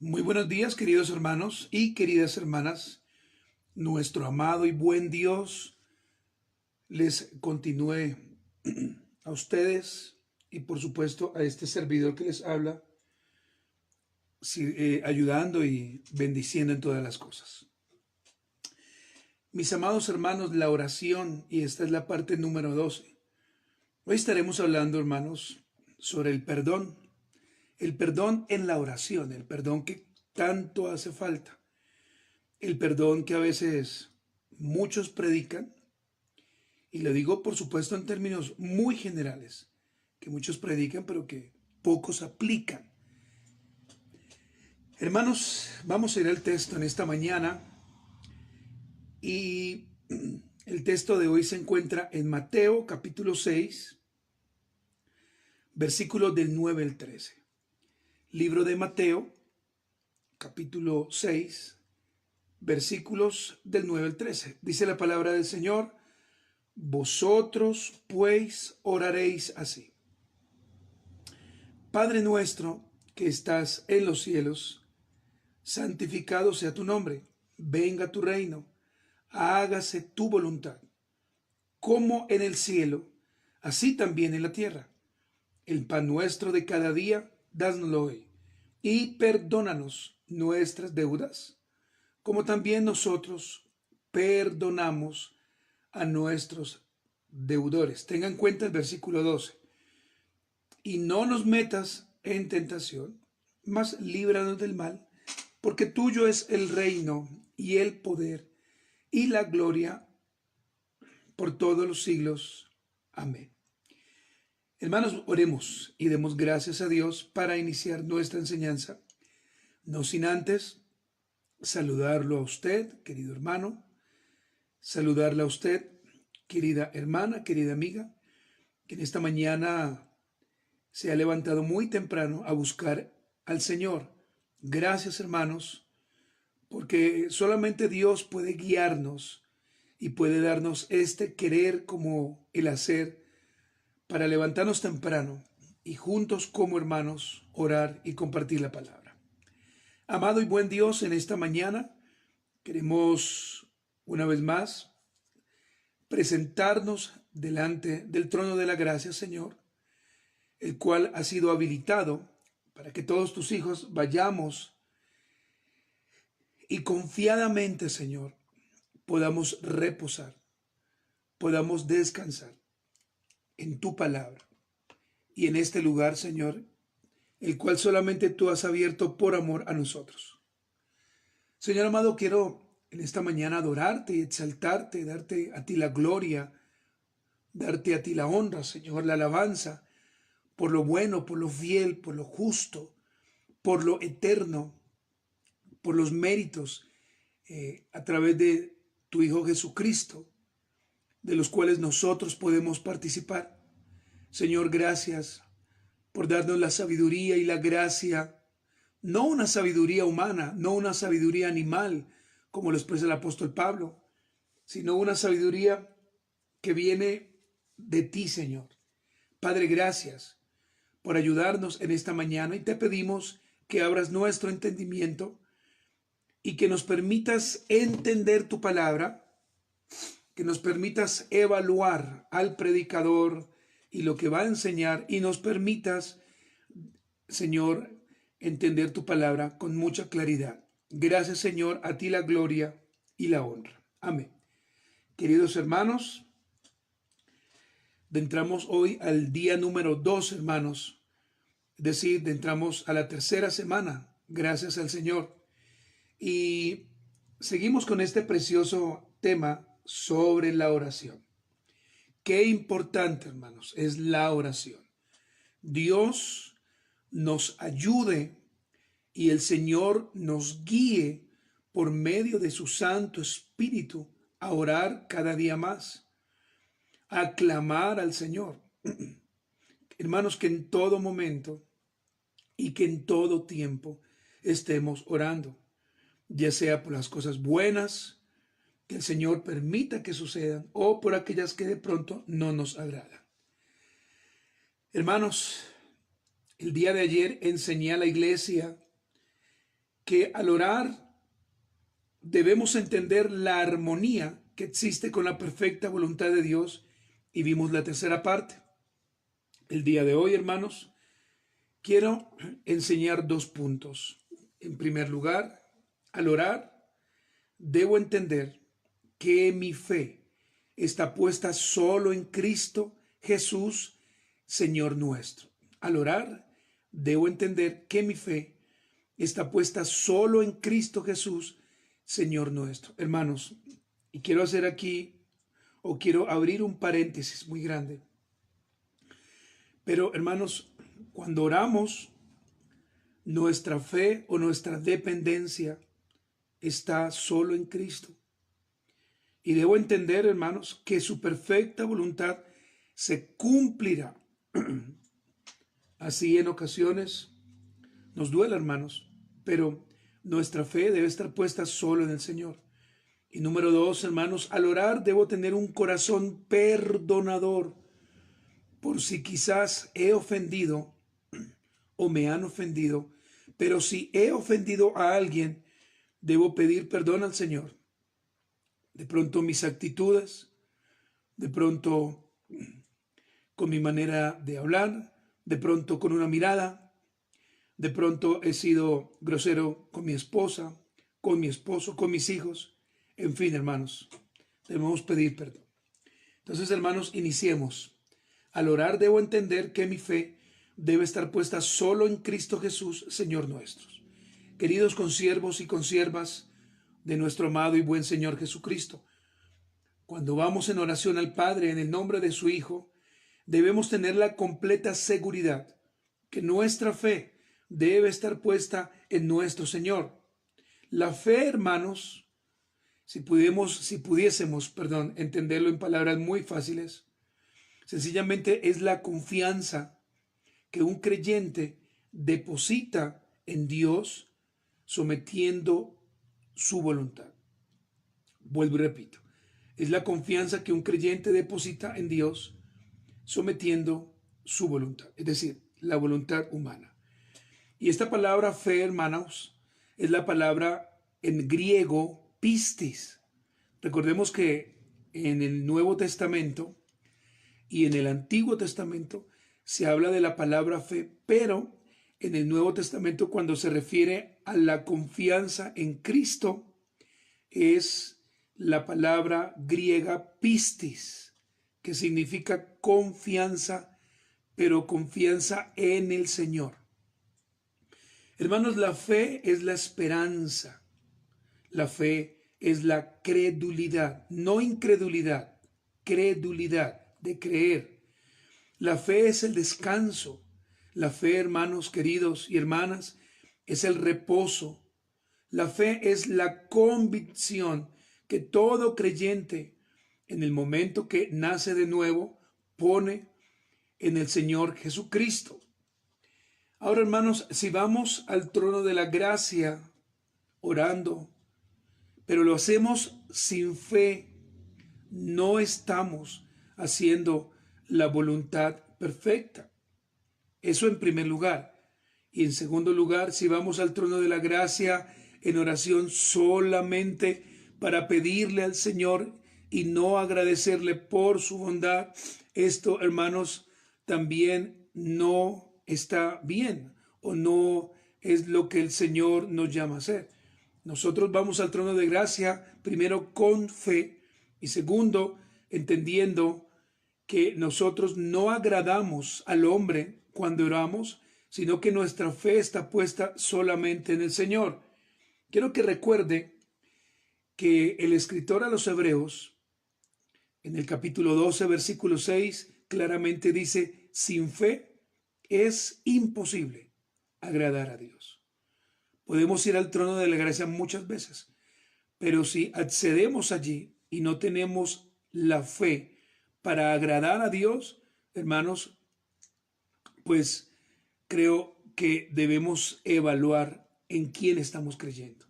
Muy buenos días, queridos hermanos y queridas hermanas. Nuestro amado y buen Dios les continúe a ustedes y por supuesto a este servidor que les habla, ayudando y bendiciendo en todas las cosas. Mis amados hermanos, la oración, y esta es la parte número 12. Hoy estaremos hablando, hermanos, sobre el perdón. El perdón en la oración, el perdón que tanto hace falta. El perdón que a veces muchos predican, y lo digo por supuesto en términos muy generales, que muchos predican pero que pocos aplican. Hermanos, vamos a ir al texto en esta mañana y el texto de hoy se encuentra en Mateo capítulo 6, versículos del 9 al 13. Libro de Mateo capítulo 6, versículos del 9 al 13. Dice la palabra del Señor: vosotros pues oraréis así: Padre nuestro que estás en los cielos, santificado sea tu nombre, venga tu reino, hágase tu voluntad, como en el cielo, así también en la tierra. El pan nuestro de cada día, dánoslo hoy, y perdónanos nuestras deudas, como también nosotros perdonamos a nuestros deudores. Tenga en cuenta el versículo 12. Y no nos metas en tentación, mas líbranos del mal, porque tuyo es el reino y el poder y la gloria por todos los siglos. Amén. Hermanos, oremos y demos gracias a Dios para iniciar nuestra enseñanza, no sin antes saludarlo a usted, querido hermano, saludarla a usted, querida hermana, querida amiga, que en esta mañana se ha levantado muy temprano a buscar al Señor. Gracias, hermanos, porque solamente Dios puede guiarnos y puede darnos este querer como el hacer para levantarnos temprano y juntos como hermanos orar y compartir la palabra. Amado y buen Dios, en esta mañana queremos una vez más presentarnos delante del trono de la gracia, Señor, el cual ha sido habilitado para que todos tus hijos vayamos y confiadamente, Señor, podamos reposar, podamos descansar en tu palabra y en este lugar, Señor, el cual solamente tú has abierto por amor a nosotros. Señor amado, quiero en esta mañana adorarte y exaltarte, darte a ti la gloria, darte a ti la honra, Señor, la alabanza, por lo bueno, por lo fiel, por lo justo, por lo eterno, por los méritos a través de tu Hijo Jesucristo, de los cuales nosotros podemos participar. Señor, gracias por darnos la sabiduría y la gracia, no una sabiduría humana, no una sabiduría animal, como lo expresa el apóstol Pablo, sino una sabiduría que viene de ti, Señor. Padre, gracias por ayudarnos en esta mañana y te pedimos que abras nuestro entendimiento y que nos permitas entender tu palabra, que nos permitas evaluar al predicador y lo que va a enseñar y nos permitas, Señor, entender tu palabra con mucha claridad. Gracias, Señor, a ti la gloria y la honra. Amén. Queridos hermanos, entramos hoy al día número 2, hermanos. Es decir, entramos a la tercera semana, gracias al Señor. Y seguimos con este precioso tema sobre la oración. Qué importante, hermanos, es la oración. Dios nos ayude y el Señor nos guíe por medio de su Santo Espíritu a orar cada día más, a clamar al Señor. Hermanos, que en todo momento y que en todo tiempo estemos orando, ya sea por las cosas buenas que el Señor permita que sucedan o por aquellas que de pronto no nos agradan. Hermanos, el día de ayer enseñé a la iglesia que al orar debemos entender la armonía que existe con la perfecta voluntad de Dios, y vimos la tercera parte. El día de hoy, hermanos, quiero enseñar 2 puntos. En primer lugar, al orar, debo entender que mi fe está puesta solo en Cristo Jesús, Señor nuestro. Al orar, debo entender que mi fe está puesta solo en Cristo Jesús, Señor nuestro. Hermanos, y quiero hacer aquí, o quiero abrir un paréntesis muy grande. Pero, hermanos, cuando oramos, nuestra fe o nuestra dependencia está solo en Cristo. Y debo entender, hermanos, que su perfecta voluntad se cumplirá. Así en ocasiones nos duele, hermanos, pero nuestra fe debe estar puesta solo en el Señor. Y número 2, hermanos, al orar debo tener un corazón perdonador por si quizás he ofendido o me han ofendido. Pero si he ofendido a alguien, debo pedir perdón al Señor. De pronto mis actitudes, de pronto con mi manera de hablar, de pronto con una mirada, de pronto he sido grosero con mi esposa, con mi esposo, con mis hijos. En fin, hermanos, debemos pedir perdón. Entonces, hermanos, iniciemos. Al orar debo entender que mi fe debe estar puesta solo en Cristo Jesús, Señor nuestro. Queridos consiervos y consiervas de nuestro amado y buen Señor Jesucristo, cuando vamos en oración al Padre en el nombre de su Hijo, debemos tener la completa seguridad que nuestra fe debe estar puesta en nuestro Señor. La fe, hermanos, si pudiésemos, entenderlo en palabras muy fáciles, sencillamente es la confianza que un creyente deposita en Dios sometiendo su voluntad. Vuelvo y repito, es la confianza que un creyente deposita en Dios sometiendo su voluntad, es decir, la voluntad humana. Y esta palabra fe, hermanos, es la palabra en griego pistis. Recordemos que en el Nuevo Testamento y en el Antiguo Testamento se habla de la palabra fe, pero en el Nuevo Testamento, cuando se refiere a la confianza en Cristo, es la palabra griega pistis, que significa confianza, pero confianza en el Señor. Hermanos, la fe es la esperanza. La fe es la credulidad, no incredulidad, credulidad, de creer. La fe es el descanso. La fe, hermanos queridos y hermanas, es el reposo. La fe es la convicción que todo creyente, en el momento que nace de nuevo, pone en el Señor Jesucristo. Ahora, hermanos, si vamos al trono de la gracia orando, pero lo hacemos sin fe, no estamos haciendo la voluntad perfecta. Eso en primer lugar. Y en segundo lugar, si vamos al trono de la gracia en oración solamente para pedirle al Señor y no agradecerle por su bondad, esto, hermanos, también no está bien o no es lo que el Señor nos llama a hacer. Nosotros vamos al trono de gracia primero con fe y segundo entendiendo que nosotros no agradamos al hombre cuando oramos, sino que nuestra fe está puesta solamente en el Señor. Quiero que recuerde que el escritor a los Hebreos, en el capítulo 12, versículo 6, claramente dice, sin fe es imposible agradar a Dios. Podemos ir al trono de la gracia muchas veces, pero si accedemos allí y no tenemos la fe para agradar a Dios, hermanos, pues creo que debemos evaluar en quién estamos creyendo.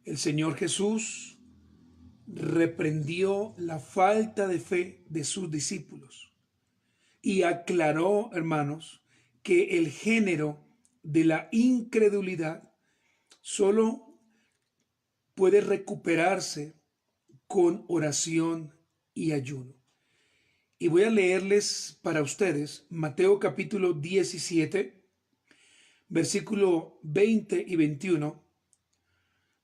El Señor Jesús reprendió la falta de fe de sus discípulos y aclaró, hermanos, que el género de la incredulidad solo puede recuperarse con oración y ayuno. Y voy a leerles para ustedes Mateo capítulo 17, versículo 20 y 21.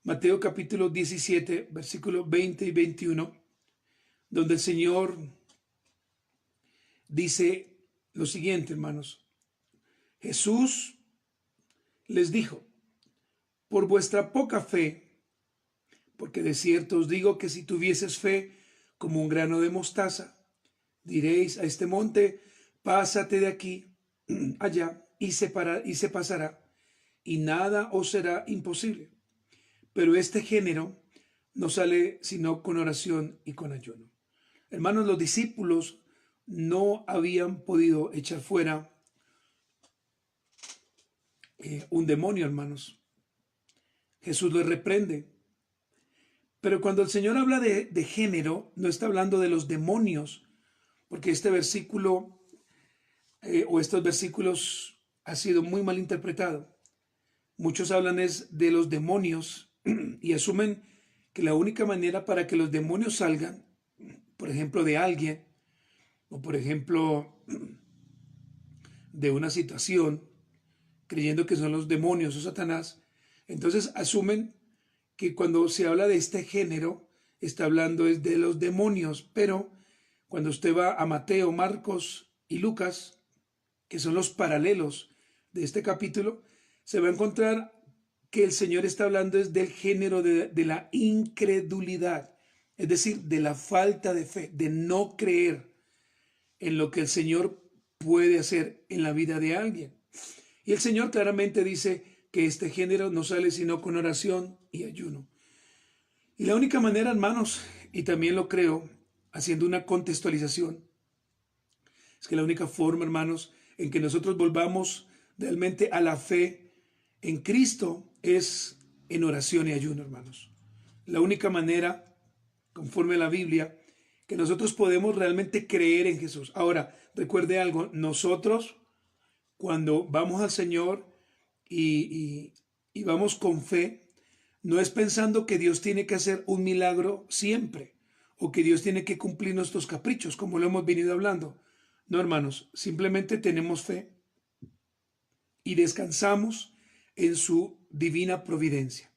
Mateo capítulo 17, versículo 20 y 21, donde el Señor dice lo siguiente, hermanos. Jesús les dijo: por vuestra poca fe, porque de cierto os digo que si tuvieses fe como un grano de mostaza, diréis a este monte, pásate de aquí allá, y se pasará, y nada os será imposible. Pero este género no sale sino con oración y con ayuno. Hermanos, los discípulos no habían podido echar fuera un demonio, hermanos. Jesús los reprende. Pero cuando el Señor habla de género, no está hablando de los demonios, porque este versículo o estos versículos ha sido muy mal interpretado. Muchos hablan es de los demonios y asumen que la única manera para que los demonios salgan, por ejemplo, de alguien, o por ejemplo, de una situación, creyendo que son los demonios o Satanás, entonces asumen que cuando se habla de este género, está hablando es de los demonios, pero cuando usted va a Mateo, Marcos y Lucas, que son los paralelos de este capítulo, se va a encontrar que el Señor está hablando es del género de la incredulidad, es decir, de la falta de fe, de no creer en lo que el Señor puede hacer en la vida de alguien. Y el Señor claramente dice que este género no sale sino con oración y ayuno. Y la única manera, hermanos, y también lo creo, haciendo una contextualización, es que la única forma, hermanos, en que nosotros volvamos realmente a la fe en Cristo es en oración y ayuno, hermanos. La única manera, conforme a la Biblia, que nosotros podemos realmente creer en Jesús. Ahora, recuerde algo, nosotros cuando vamos al Señor y vamos con fe, no es pensando que Dios tiene que hacer un milagro siempre o que Dios tiene que cumplir nuestros caprichos, como lo hemos venido hablando. No, hermanos, simplemente tenemos fe y descansamos en su divina providencia.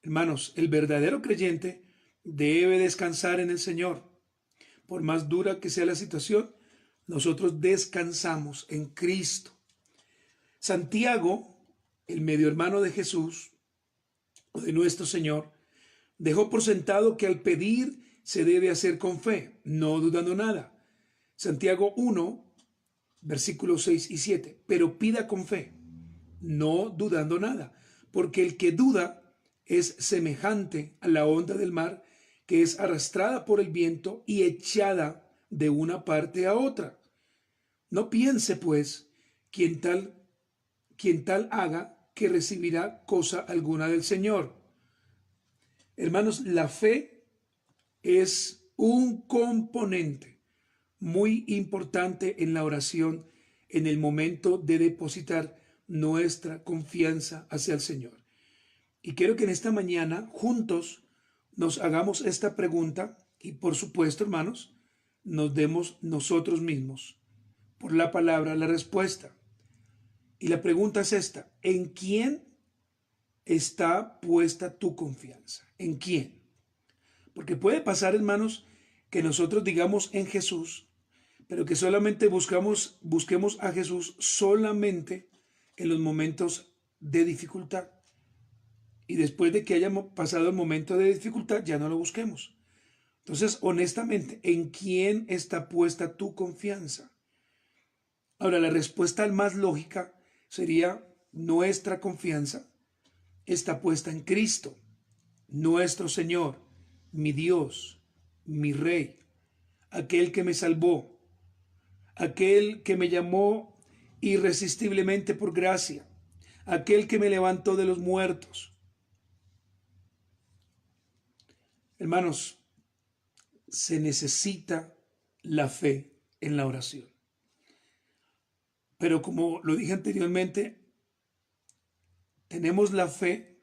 Hermanos, el verdadero creyente debe descansar en el Señor. Por más dura que sea la situación, nosotros descansamos en Cristo. Santiago, el medio hermano de Jesús o de nuestro Señor, dejó por sentado que al pedir se debe hacer con fe, no dudando nada. Santiago 1, versículos 6 y 7. Pero pida con fe, no dudando nada, porque el que duda es semejante a la onda del mar, que es arrastrada por el viento y echada de una parte a otra. No piense, pues, quien tal haga, que recibirá cosa alguna del Señor. Hermanos, la fe es un componente muy importante en la oración en el momento de depositar nuestra confianza hacia el Señor. Y quiero que en esta mañana juntos nos hagamos esta pregunta y por supuesto, hermanos, nos demos nosotros mismos por la palabra la respuesta. Y la pregunta es esta: ¿en quién está puesta tu confianza? ¿En quién? Porque puede pasar, hermanos, que nosotros digamos en Jesús, pero que solamente busquemos a Jesús solamente en los momentos de dificultad. Y después de que haya pasado el momento de dificultad, ya no lo busquemos. Entonces, honestamente, ¿en quién está puesta tu confianza? Ahora, la respuesta más lógica sería: nuestra confianza está puesta en Cristo, nuestro Señor, mi Dios, mi Rey, aquel que me salvó, aquel que me llamó irresistiblemente por gracia, aquel que me levantó de los muertos. Hermanos, se necesita la fe en la oración. Pero como lo dije anteriormente, tenemos la fe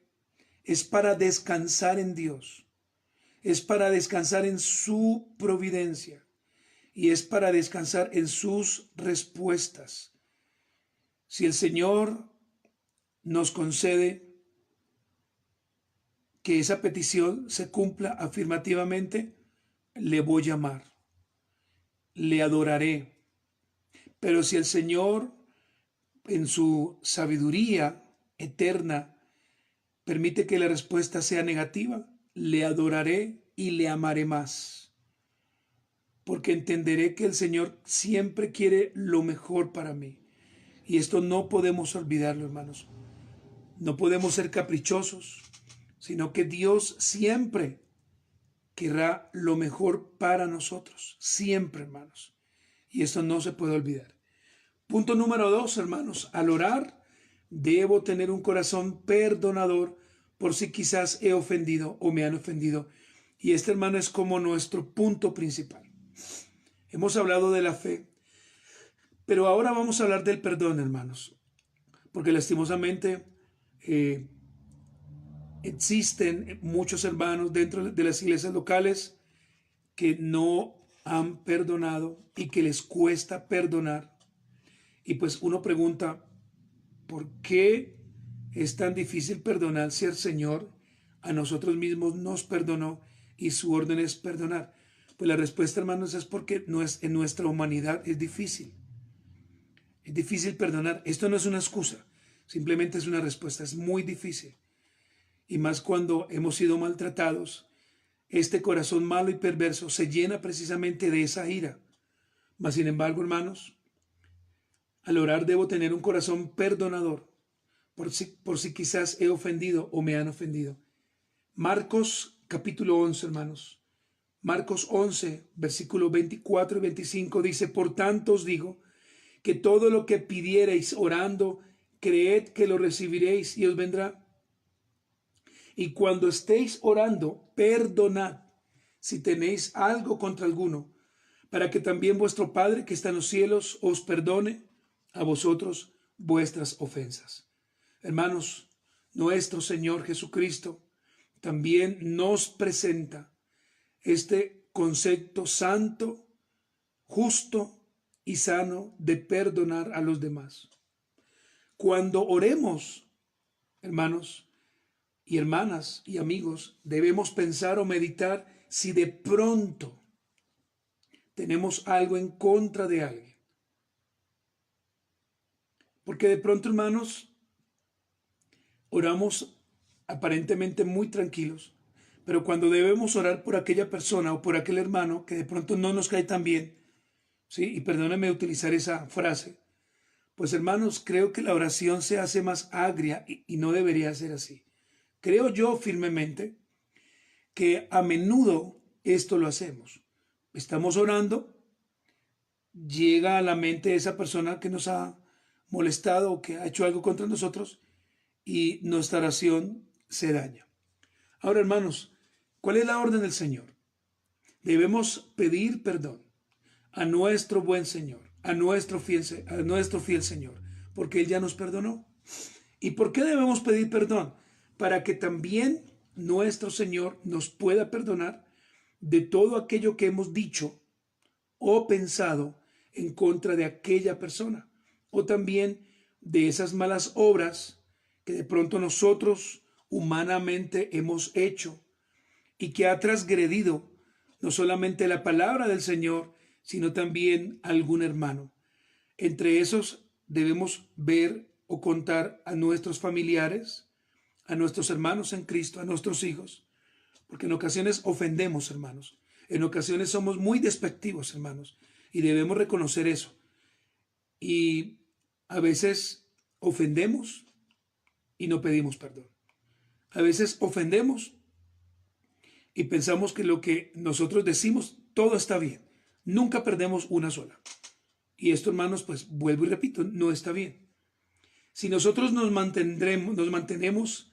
es para descansar en Dios, es para descansar en su providencia y es para descansar en sus respuestas. Si el Señor nos concede que esa petición se cumpla afirmativamente, le voy a amar, le adoraré. Pero si el Señor, en su sabiduría eterna, permite que la respuesta sea negativa, le adoraré y le amaré más. Porque entenderé que el Señor siempre quiere lo mejor para mí. Y esto no podemos olvidarlo, hermanos. No podemos ser caprichosos, sino que Dios siempre querrá lo mejor para nosotros. Siempre, hermanos. Y esto no se puede olvidar. Punto número 2, hermanos. Al orar, debo tener un corazón perdonador por si quizás he ofendido o me han ofendido. Y este, hermano, es como nuestro punto principal. Hemos hablado de la fe, pero ahora vamos a hablar del perdón, hermanos. Porque lastimosamente existen muchos hermanos dentro de las iglesias locales que no han perdonado y que les cuesta perdonar. Y pues uno pregunta, ¿por qué es tan difícil perdonar si el Señor a nosotros mismos nos perdonó y su orden es perdonar? Pues la respuesta, hermanos, es porque en nuestra humanidad es difícil. Es difícil perdonar. Esto no es una excusa, simplemente es una respuesta. Es muy difícil. Y más cuando hemos sido maltratados, este corazón malo y perverso se llena precisamente de esa ira. Mas, sin embargo, hermanos, al orar debo tener un corazón perdonador por si quizás he ofendido o me han ofendido. Marcos capítulo 11, hermanos. Marcos 11, versículos 24 y 25 dice, por tanto os digo que todo lo que pidiereis orando, creed que lo recibiréis y os vendrá. Y cuando estéis orando, perdonad si tenéis algo contra alguno, para que también vuestro Padre que está en los cielos os perdone a vosotros vuestras ofensas. Hermanos, nuestro Señor Jesucristo también nos presenta este concepto santo, justo y sano de perdonar a los demás. Cuando oremos, hermanos y hermanas y amigos, debemos pensar o meditar si de pronto tenemos algo en contra de alguien. Porque de pronto, hermanos, oramos aparentemente muy tranquilos, pero cuando debemos orar por aquella persona o por aquel hermano que de pronto no nos cae tan bien, ¿sí? Y perdónenme utilizar esa frase, pues hermanos, creo que la oración se hace más agria y no debería ser así. Creo yo firmemente que a menudo esto lo hacemos. Estamos orando, llega a la mente esa persona que nos ha molestado o que ha hecho algo contra nosotros y nuestra oración se daña. Ahora, hermanos, ¿cuál es la orden del Señor? Debemos pedir perdón a nuestro buen Señor, a nuestro fiel Señor, porque Él ya nos perdonó. ¿Y por qué debemos pedir perdón? Para que también nuestro Señor nos pueda perdonar de todo aquello que hemos dicho o pensado en contra de aquella persona, o también de esas malas obras que de pronto nosotros humanamente hemos hecho y que ha transgredido no solamente la palabra del Señor, sino también algún hermano. Entre esos debemos ver o contar a nuestros familiares, a nuestros hermanos en Cristo, a nuestros hijos, porque en ocasiones ofendemos, hermanos. En ocasiones somos muy despectivos, hermanos, y debemos reconocer eso. Y a veces ofendemos y no pedimos perdón. A veces ofendemos y pensamos que lo que nosotros decimos, todo está bien. Nunca perdemos una sola. Y esto, hermanos, pues vuelvo y repito, no está bien. Si nosotros nos mantenemos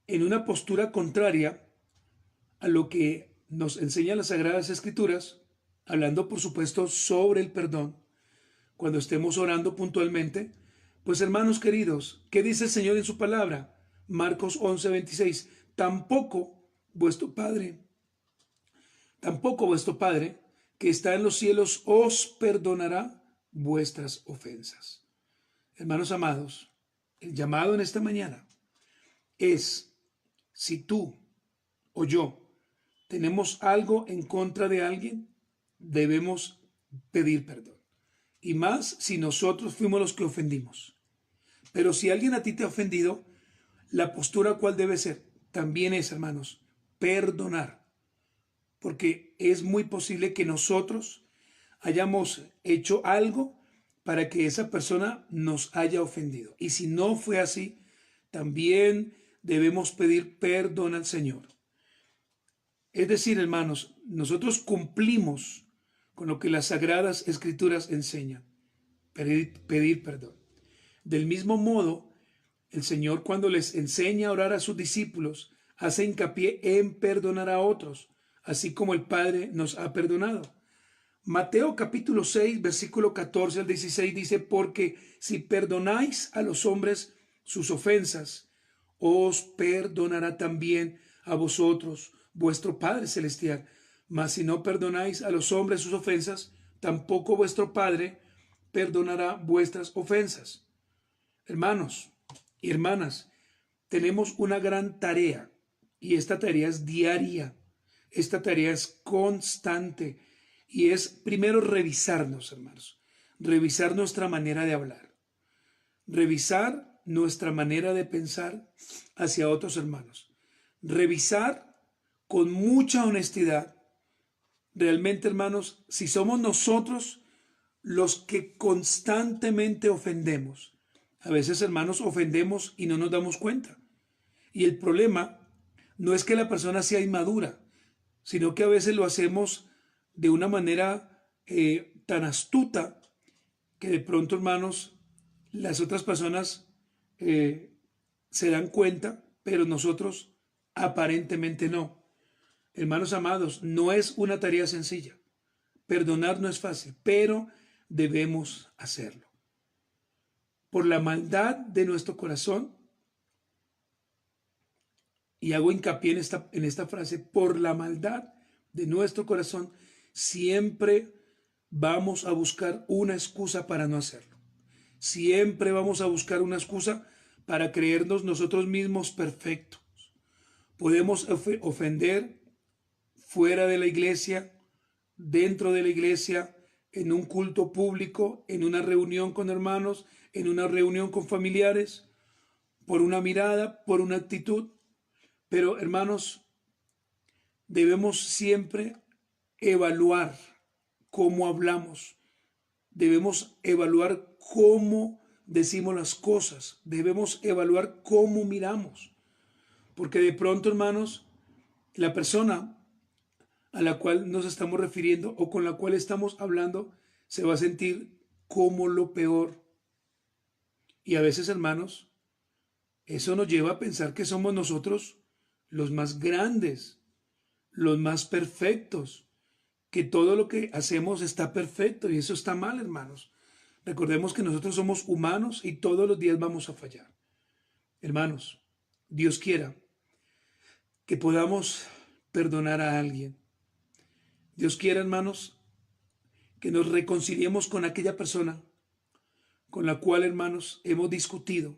en una postura contraria a lo que nos enseñan las Sagradas Escrituras, hablando por supuesto sobre el perdón, cuando estemos orando puntualmente, pues hermanos queridos, ¿qué dice el Señor en su palabra? Marcos 11:26. Tampoco vuestro Padre que está en los cielos os perdonará vuestras ofensas. Hermanos amados, el llamado en esta mañana es, si tú o yo tenemos algo en contra de alguien, debemos pedir perdón. Y más si nosotros fuimos los que ofendimos. Pero si alguien a ti te ha ofendido, la postura cuál debe ser, también es, hermanos, perdonar. Porque es muy posible que nosotros hayamos hecho algo para que esa persona nos haya ofendido. Y si no fue así, también debemos pedir perdón al Señor. Es decir, hermanos, nosotros cumplimos con lo que las Sagradas Escrituras enseñan, pedir perdón. Del mismo modo, el Señor cuando les enseña a orar a sus discípulos, hace hincapié en perdonar a otros, así como el Padre nos ha perdonado. Mateo capítulo 6, versículo 14 al 16 dice, porque si perdonáis a los hombres sus ofensas, os perdonará también a vosotros vuestro Padre Celestial. Mas si no perdonáis a los hombres sus ofensas, tampoco vuestro Padre perdonará vuestras ofensas. Hermanos y hermanas, tenemos una gran tarea y esta tarea es diaria, esta tarea es constante y es primero revisarnos, hermanos, revisar nuestra manera de hablar, revisar nuestra manera de pensar hacia otros hermanos, revisar con mucha honestidad, realmente hermanos, si somos nosotros los que constantemente ofendemos. A veces, hermanos, ofendemos y no nos damos cuenta. Y el problema no es que la persona sea inmadura, sino que a veces lo hacemos de una manera tan astuta que de pronto, hermanos, las otras personas se dan cuenta, pero nosotros aparentemente no. Hermanos amados, no es una tarea sencilla. Perdonar no es fácil, pero debemos hacerlo. Por la maldad de nuestro corazón, y hago hincapié en esta frase, por la maldad de nuestro corazón, siempre vamos a buscar una excusa para no hacerlo. Siempre vamos a buscar una excusa para creernos nosotros mismos perfectos. Podemos ofender fuera de la iglesia, dentro de la iglesia, en un culto público, en una reunión con hermanos, en una reunión con familiares, por una mirada, por una actitud. Pero, hermanos, debemos siempre evaluar cómo hablamos. Debemos evaluar cómo decimos las cosas. Debemos evaluar cómo miramos. Porque de pronto, hermanos, la persona a la cual nos estamos refiriendo o con la cual estamos hablando se va a sentir como lo peor. Y a veces, hermanos, eso nos lleva a pensar que somos nosotros los más grandes, los más perfectos, que todo lo que hacemos está perfecto y eso está mal, hermanos. Recordemos que nosotros somos humanos y todos los días vamos a fallar. Hermanos, Dios quiera que podamos perdonar a alguien. Dios quiera, hermanos, que nos reconciliemos con aquella persona con la cual, hermanos, hemos discutido,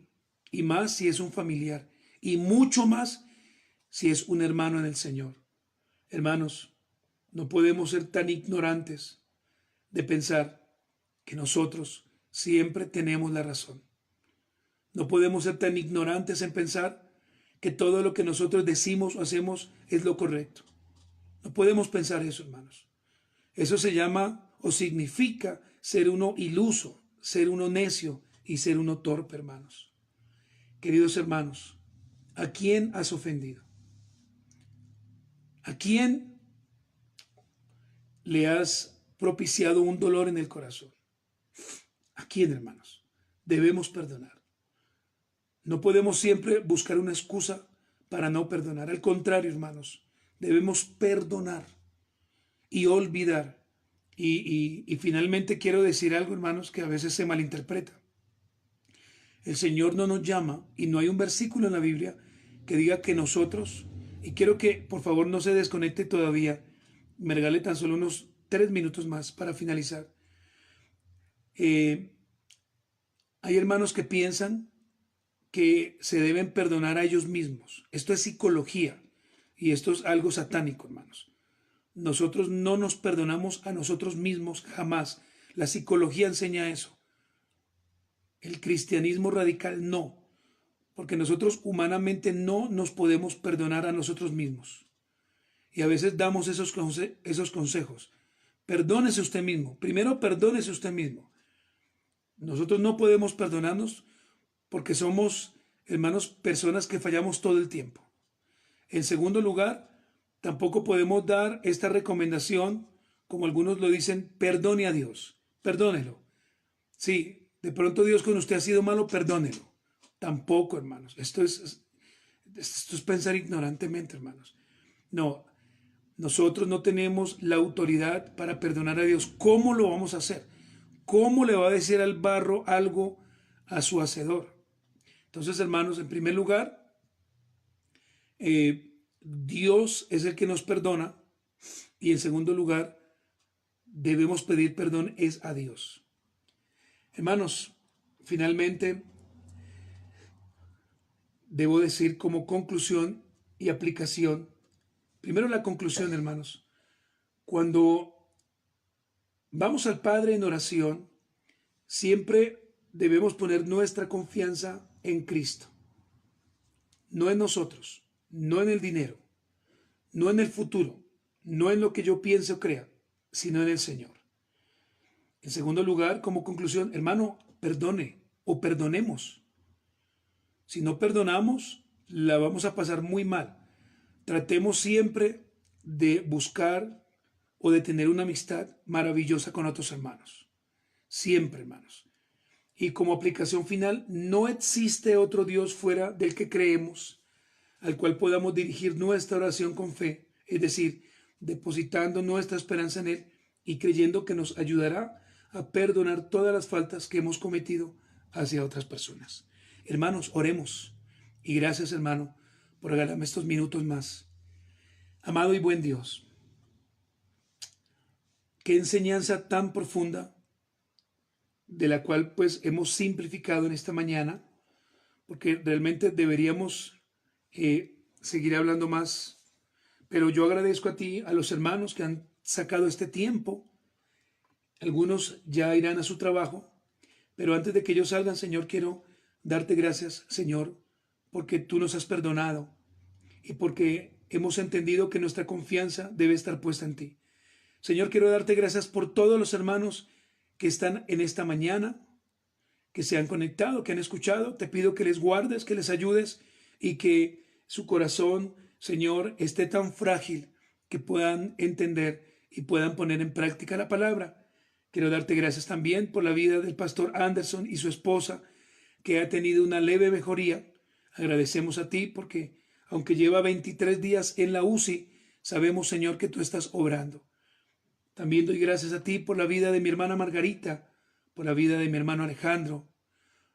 y más si es un familiar, y mucho más si es un hermano en el Señor. Hermanos, no podemos ser tan ignorantes de pensar que nosotros siempre tenemos la razón. No podemos ser tan ignorantes en pensar que todo lo que nosotros decimos o hacemos es lo correcto. No podemos pensar eso, hermanos. Eso se llama o significa ser uno iluso, ser uno necio y ser uno torpe, hermanos. Queridos hermanos, ¿a quién has ofendido? ¿A quién le has propiciado un dolor en el corazón? ¿A quién, hermanos? Debemos perdonar. No podemos siempre buscar una excusa para no perdonar. Al contrario, hermanos, debemos perdonar y olvidar. Y finalmente quiero decir algo, hermanos, que a veces se malinterpreta. El Señor no nos llama y no hay un versículo en la Biblia que diga que nosotros, y quiero que por favor no se desconecte todavía, me regale tan solo unos 3 minutos más para finalizar. Hay hermanos que piensan que se deben perdonar a ellos mismos. Esto es psicología y esto es algo satánico, hermanos. Nosotros no nos perdonamos a nosotros mismos jamás. La psicología enseña eso. El cristianismo radical no, porque nosotros humanamente no nos podemos perdonar a nosotros mismos. Y a veces damos esos consejos. Perdónese usted mismo. Primero, perdónese usted mismo. Nosotros no podemos perdonarnos porque somos, hermanos, personas que fallamos todo el tiempo. En segundo lugar, tampoco podemos dar esta recomendación, como algunos lo dicen, perdone a Dios, perdónelo. Sí, de pronto Dios con usted ha sido malo, perdónelo. Tampoco, hermanos. Esto es pensar ignorantemente, hermanos. No, nosotros no tenemos la autoridad para perdonar a Dios. ¿Cómo lo vamos a hacer? ¿Cómo le va a decir al barro algo a su hacedor? Entonces, hermanos, en primer lugar, Dios es el que nos perdona, y en segundo lugar, debemos pedir perdón es a Dios. Hermanos, finalmente, debo decir como conclusión y aplicación, primero la conclusión, hermanos, cuando vamos al Padre en oración, siempre debemos poner nuestra confianza en Cristo, no en nosotros, no en el dinero, no en el futuro, no en lo que yo piense o crea, sino en el Señor. En segundo lugar, como conclusión, hermano, perdone o perdonemos. Si no perdonamos, la vamos a pasar muy mal. Tratemos siempre de buscar o de tener una amistad maravillosa con otros hermanos. Siempre, hermanos. Y como aplicación final, no existe otro Dios fuera del que creemos, al cual podamos dirigir nuestra oración con fe, es decir, depositando nuestra esperanza en Él y creyendo que nos ayudará a perdonar todas las faltas que hemos cometido hacia otras personas. Hermanos, oremos. Y gracias, hermano, por regalarme estos minutos más. Amado y buen Dios, qué enseñanza tan profunda, de la cual pues hemos simplificado en esta mañana, porque realmente deberíamos seguir hablando más, pero yo agradezco a ti, a los hermanos que han sacado este tiempo. Algunos ya irán a su trabajo, pero antes de que ellos salgan, Señor, quiero darte gracias, Señor, porque tú nos has perdonado y porque hemos entendido que nuestra confianza debe estar puesta en ti. Señor, quiero darte gracias por todos los hermanos que están en esta mañana, que se han conectado, que han escuchado. Te pido que les guardes, que les ayudes y que su corazón, Señor, esté tan frágil que puedan entender y puedan poner en práctica la palabra. Quiero darte gracias también por la vida del pastor Anderson y su esposa, que ha tenido una leve mejoría. Agradecemos a ti porque, aunque lleva 23 días en la UCI, sabemos, Señor, que tú estás obrando. También doy gracias a ti por la vida de mi hermana Margarita, por la vida de mi hermano Alejandro,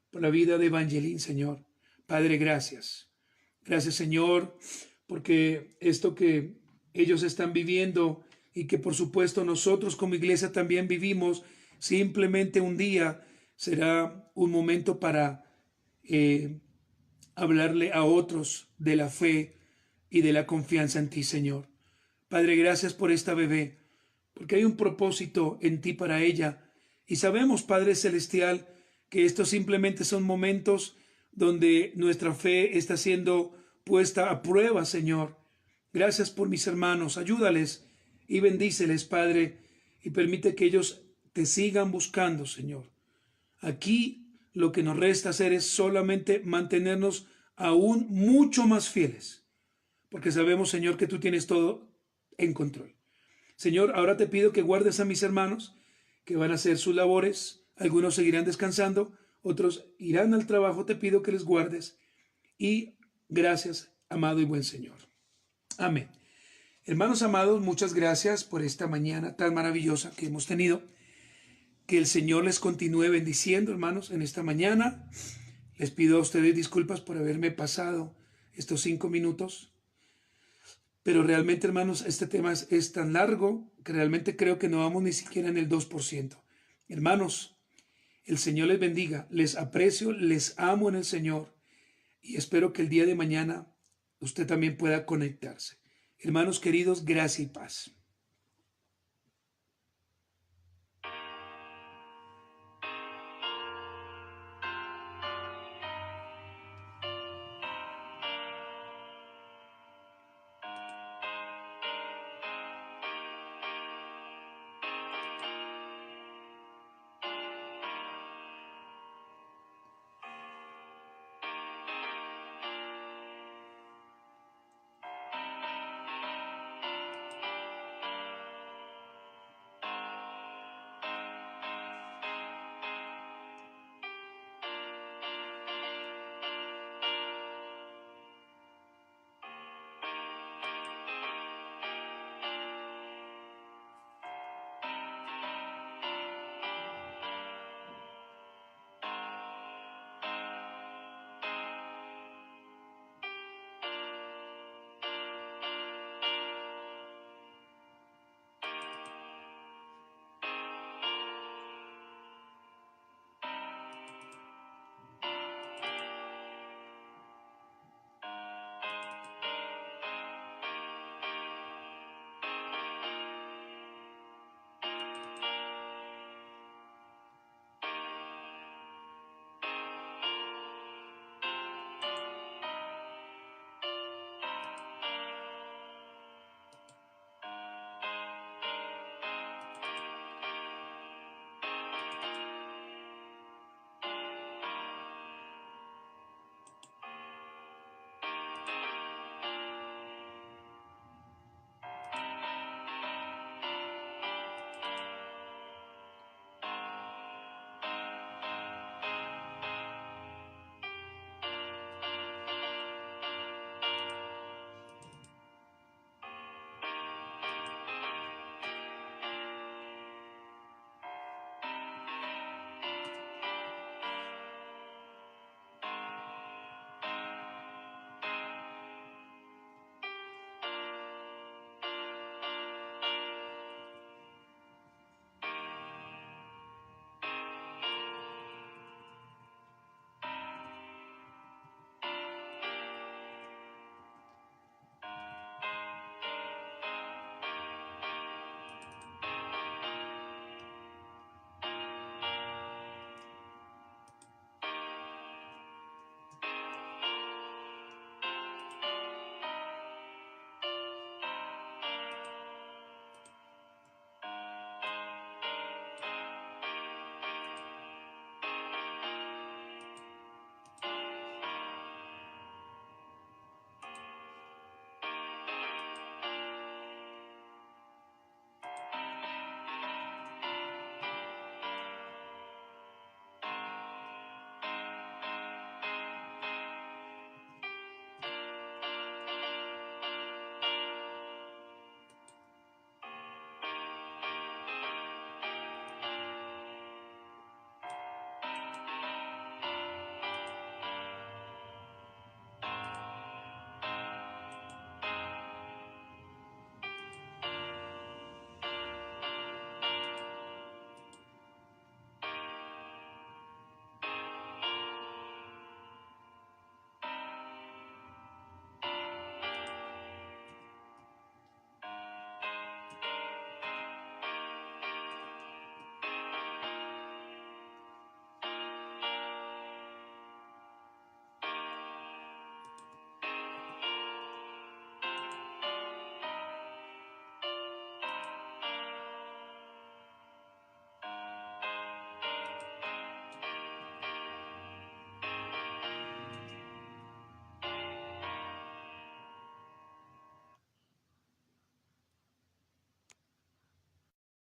por la vida de Evangeline, Señor. Padre, gracias. Gracias, Señor, porque esto que ellos están viviendo y que por supuesto nosotros como iglesia también vivimos, simplemente un día será un momento para hablarle a otros de la fe y de la confianza en ti, Señor. Padre, gracias por esta bebé, porque hay un propósito en ti para ella. Y sabemos, Padre Celestial, que estos simplemente son momentos donde nuestra fe está siendo puesta a prueba, Señor. Gracias por mis hermanos, ayúdales y bendíceles, Padre, y permite que ellos te sigan buscando, Señor. Aquí lo que nos resta hacer es solamente mantenernos aún mucho más fieles, porque sabemos, Señor, que tú tienes todo en control. Señor, ahora te pido que guardes a mis hermanos que van a hacer sus labores. Algunos seguirán descansando, otros irán al trabajo. Te pido que les guardes. Y gracias, amado y buen Señor. Amén. Hermanos amados, muchas gracias por esta mañana tan maravillosa que hemos tenido. Que el Señor les continúe bendiciendo, hermanos, en esta mañana. Les pido a ustedes disculpas por haberme pasado estos 5 minutos, pero realmente, hermanos, este tema es tan largo que realmente creo que no vamos ni siquiera en el 2%. Hermanos, el Señor les bendiga, les aprecio, les amo en el Señor y espero que el día de mañana usted también pueda conectarse. Hermanos queridos, gracia y paz.